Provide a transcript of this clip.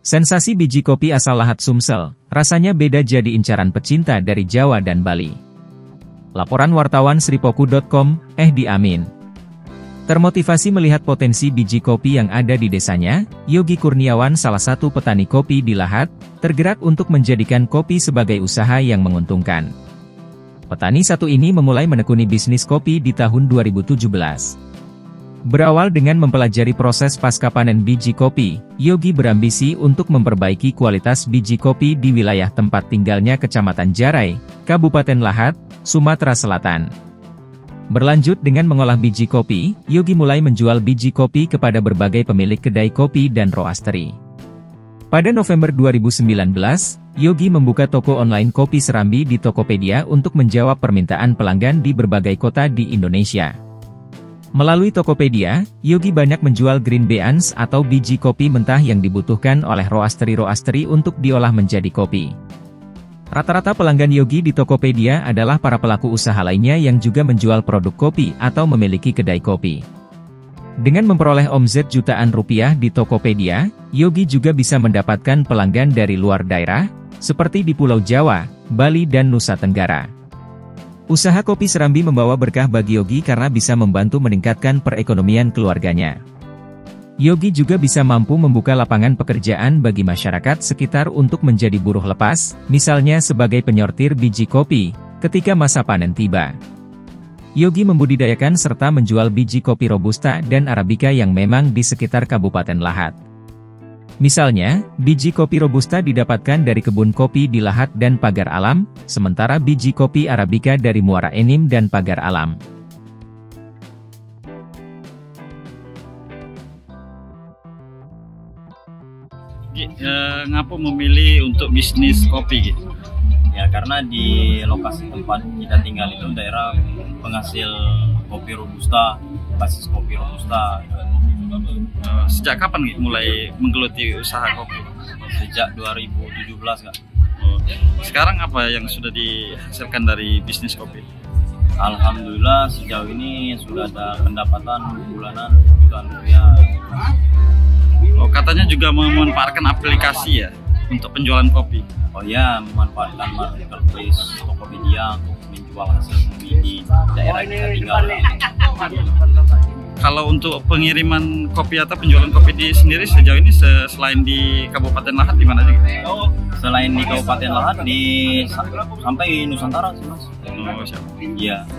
Sensasi biji kopi asal Lahat Sumsel, rasanya beda jadi incaran pecinta dari Jawa dan Bali. Laporan wartawan sripoku.com, Ehdi Amin. Termotivasi melihat potensi biji kopi yang ada di desanya, Yogi Kurniawan salah satu petani kopi di Lahat, tergerak untuk menjadikan kopi sebagai usaha yang menguntungkan. Petani satu ini memulai menekuni bisnis kopi di tahun 2017. Berawal dengan mempelajari proses pasca panen biji kopi, Yogi berambisi untuk memperbaiki kualitas biji kopi di wilayah tempat tinggalnya Kecamatan Jarai, Kabupaten Lahat, Sumatera Selatan. Berlanjut dengan mengolah biji kopi, Yogi mulai menjual biji kopi kepada berbagai pemilik kedai kopi dan roastery. Pada November 2019, Yogi membuka toko online kopi Serambi di Tokopedia untuk menjawab permintaan pelanggan di berbagai kota di Indonesia. Melalui Tokopedia, Yogi banyak menjual green beans atau biji kopi mentah yang dibutuhkan oleh roastery-roastery untuk diolah menjadi kopi. Rata-rata pelanggan Yogi di Tokopedia adalah para pelaku usaha lainnya yang juga menjual produk kopi atau memiliki kedai kopi. Dengan memperoleh omzet jutaan rupiah di Tokopedia, Yogi juga bisa mendapatkan pelanggan dari luar daerah, seperti di Pulau Jawa, Bali dan Nusa Tenggara. Usaha kopi Serambi membawa berkah bagi Yogi karena bisa membantu meningkatkan perekonomian keluarganya. Yogi juga bisa mampu membuka lapangan pekerjaan bagi masyarakat sekitar untuk menjadi buruh lepas, misalnya sebagai penyortir biji kopi, ketika masa panen tiba. Yogi membudidayakan serta menjual biji kopi Robusta dan Arabica yang memang di sekitar Kabupaten Lahat. Misalnya, biji kopi Robusta didapatkan dari kebun kopi di Lahat dan Pagar Alam, sementara biji kopi Arabica dari Muara Enim dan Pagar Alam. Ngapa memilih untuk bisnis kopi gitu? Ya karena di lokasi tempat kita tinggal itu daerah penghasil kopi Robusta, basis kopi Robusta. Sejak kapan gitu mulai menggeluti usaha kopi? Sejak 2017 Kak. Sekarang apa yang sudah dihasilkan dari bisnis kopi? Alhamdulillah sejauh ini sudah ada pendapatan bulanan jutaan rupiah. Oh, katanya juga memanfaatkan aplikasi ya untuk penjualan kopi. Oh ya, memanfaatkan marketplace Tokopedia untuk menjual hasil kopi di daerah kita tinggal. Kalau untuk pengiriman kopi atau penjualan kopi di sendiri sejauh ini selain di Kabupaten Lahat di mana aja? Selain di Kabupaten Lahat sampai Nusantara sih Mas. Oh, siap. Iya.